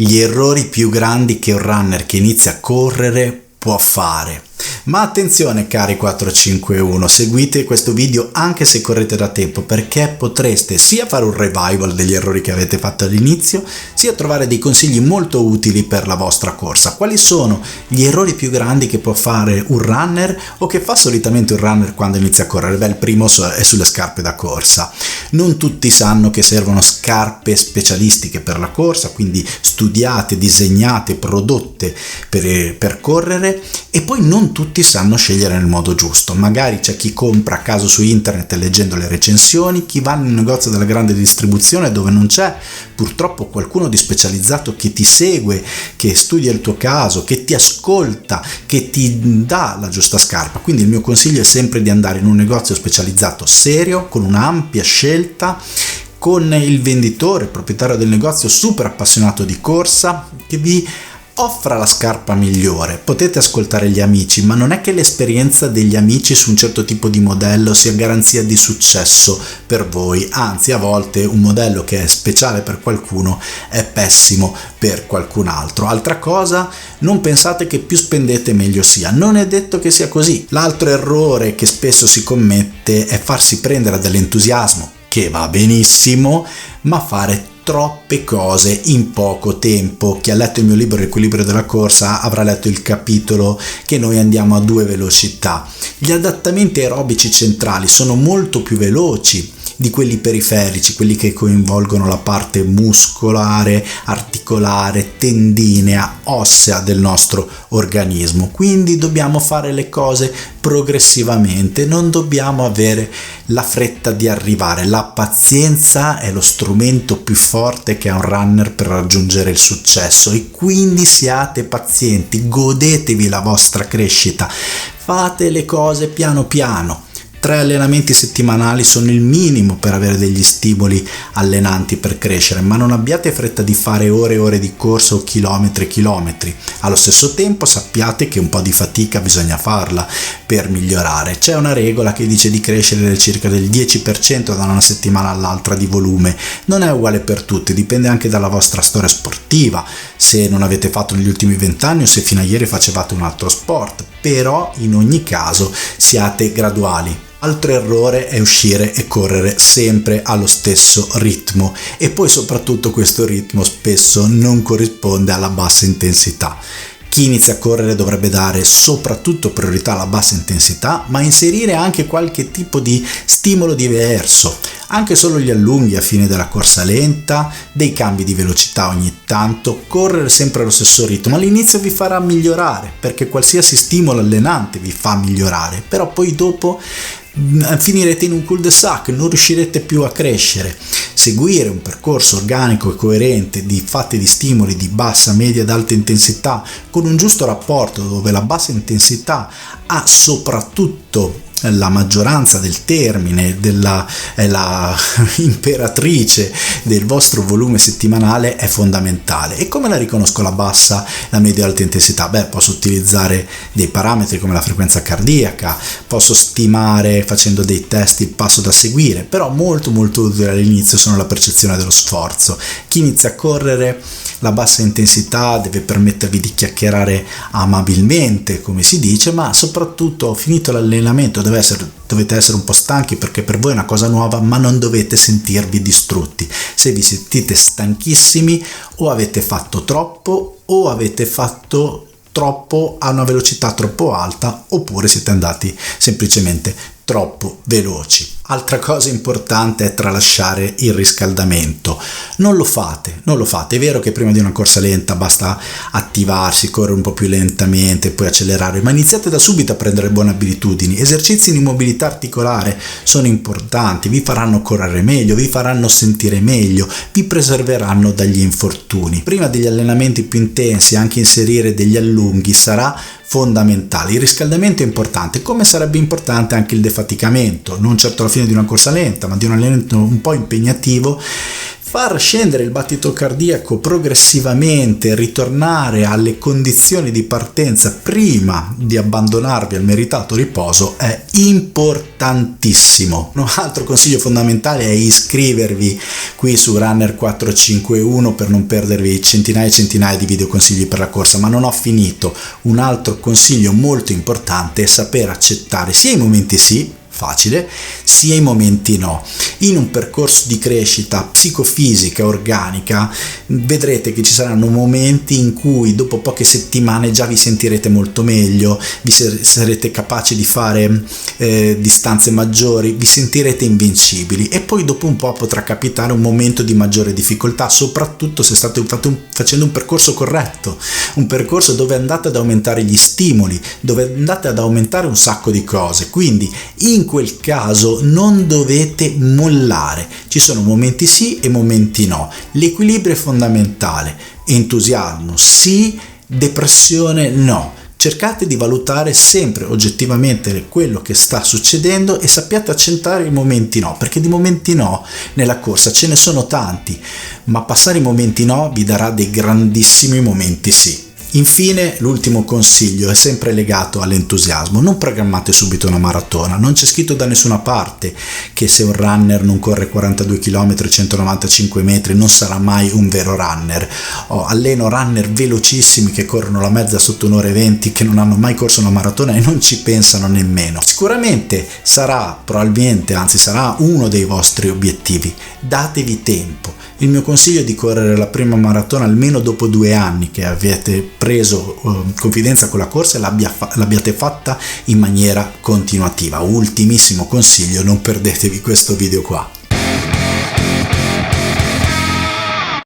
gli errori più grandi che un runner che inizia a correre può fare. Ma attenzione cari 451, seguite questo video anche se correte da tempo, perché potreste sia fare un revival degli errori che avete fatto all'inizio, sia trovare dei consigli molto utili per la vostra corsa. Quali sono gli errori più grandi che può fare un runner o che fa solitamente un runner quando inizia a correre? Beh, il primo è sulle scarpe da corsa. Non tutti sanno che servono scarpe specialistiche per la corsa, quindi studiate, disegnate, prodotte per correre, e poi non tutti sanno scegliere nel modo giusto. Magari c'è chi compra a caso su internet leggendo le recensioni, chi va in un negozio della grande distribuzione dove non c'è purtroppo qualcuno di specializzato che ti segue, che studia il tuo caso, che ti ascolta, che ti dà la giusta scarpa. Quindi il mio consiglio è sempre di andare in un negozio specializzato serio, con un'ampia scelta, con il venditore, il proprietario del negozio super appassionato di corsa, che vi offra la scarpa migliore. Potete ascoltare gli amici, ma non è che l'esperienza degli amici su un certo tipo di modello sia garanzia di successo per voi, anzi a volte un modello che è speciale per qualcuno è pessimo per qualcun altro. Altra cosa, non pensate che più spendete meglio sia, non è detto che sia così. L'altro errore che spesso si commette è farsi prendere dall'entusiasmo, che va benissimo, ma fare troppe cose in poco tempo. Chi ha letto il mio libro L'equilibrio della corsa avrà letto il capitolo che noi andiamo a 2 velocità. Gli adattamenti aerobici centrali sono molto più veloci di quelli periferici, quelli che coinvolgono la parte muscolare, articolare, tendinea, ossea del nostro organismo. Quindi dobbiamo fare le cose progressivamente, non dobbiamo avere la fretta di arrivare. La pazienza è lo strumento più forte che ha un runner per raggiungere il successo, e quindi siate pazienti, godetevi la vostra crescita, fate le cose piano piano. 3 allenamenti settimanali sono il minimo per avere degli stimoli allenanti per crescere, ma non abbiate fretta di fare ore e ore di corsa o chilometri e chilometri. Allo stesso tempo sappiate che un po' di fatica bisogna farla per migliorare. C'è una regola che dice di crescere circa del 10% da una settimana all'altra di volume. Non è uguale per tutti, dipende anche dalla vostra storia sportiva, se non avete fatto negli ultimi 20 anni o se fino a ieri facevate un altro sport, però in ogni caso siate graduali. Altro errore è uscire e correre sempre allo stesso ritmo, e poi soprattutto questo ritmo spesso non corrisponde alla bassa intensità. Chi inizia a correre dovrebbe dare soprattutto priorità alla bassa intensità, ma inserire anche qualche tipo di stimolo diverso, anche solo gli allunghi a fine della corsa lenta, dei cambi di velocità ogni tanto. Correre sempre allo stesso ritmo all'inizio vi farà migliorare, perché qualsiasi stimolo allenante vi fa migliorare, però poi dopo finirete in un cul-de-sac, non riuscirete più a crescere. Seguire un percorso organico e coerente fatti di stimoli di bassa, media ed alta intensità, con un giusto rapporto dove la bassa intensità ha soprattutto la maggioranza del termine, è la imperatrice del vostro volume settimanale, è fondamentale. E come la riconosco la bassa, la media e alta intensità? Beh, posso utilizzare dei parametri come la frequenza cardiaca, posso stimare facendo dei test il passo da seguire, però molto utile all'inizio sono la percezione dello sforzo. Chi inizia a correre, la bassa intensità deve permettervi di chiacchierare amabilmente, come si dice, ma soprattutto finito l'allenamento dovete essere un po' stanchi, perché per voi è una cosa nuova, ma non dovete sentirvi distrutti. Se vi sentite stanchissimi, o avete fatto troppo o avete fatto troppo a una velocità troppo alta, oppure siete andati semplicemente troppo veloci. Altra cosa importante è tralasciare il riscaldamento. Non lo fate. È vero che prima di una corsa lenta basta attivarsi, correre un po' più lentamente, poi accelerare, ma iniziate da subito a prendere buone abitudini. Esercizi di mobilità articolare sono importanti, vi faranno correre meglio, vi faranno sentire meglio, vi preserveranno dagli infortuni. Prima degli allenamenti più intensi, anche inserire degli allunghi sarà fondamentale. Il riscaldamento è importante, come sarebbe importante anche il defaticamento, non certo alla fine di una corsa lenta, ma di un allenamento un po' impegnativo. far scendere il battito cardiaco progressivamente, ritornare alle condizioni di partenza prima di abbandonarvi al meritato riposo è importantissimo. Un altro consiglio fondamentale è iscrivervi qui su Runner 451 per non perdervi centinaia e centinaia di video consigli per la corsa, ma non ho finito. Un altro consiglio molto importante è saper accettare sia i momenti sì, facile, sia i momenti no. In un percorso di crescita psicofisica organica vedrete che ci saranno momenti in cui dopo poche settimane già vi sentirete molto meglio, vi sarete capaci di fare distanze maggiori, vi sentirete invincibili, e poi dopo un po' potrà capitare un momento di maggiore difficoltà, soprattutto se state facendo un percorso corretto, un percorso dove andate ad aumentare gli stimoli, dove andate ad aumentare un sacco di cose. Quindi in quel caso non dovete mollare, ci sono momenti sì e momenti no, l'equilibrio è fondamentale, entusiasmo sì, depressione no. Cercate di valutare sempre oggettivamente quello che sta succedendo e sappiate accettare i momenti no, perché di momenti no nella corsa ce ne sono tanti, ma passare i momenti no vi darà dei grandissimi momenti sì. Infine, l'ultimo consiglio è sempre legato all'entusiasmo. Non programmate subito una maratona, non c'è scritto da nessuna parte che se un runner non corre 42 km 195 metri non sarà mai un vero runner. Alleno runner velocissimi che corrono la mezza sotto un'ora e 20, che non hanno mai corso una maratona e non ci pensano nemmeno. Sicuramente sarà uno dei vostri obiettivi. Datevi tempo. Il mio consiglio è di correre la prima maratona almeno dopo 2 anni che avete preso confidenza con la corsa e l'abbiate fatta in maniera continuativa. Ultimissimo consiglio, non perdetevi questo video qua.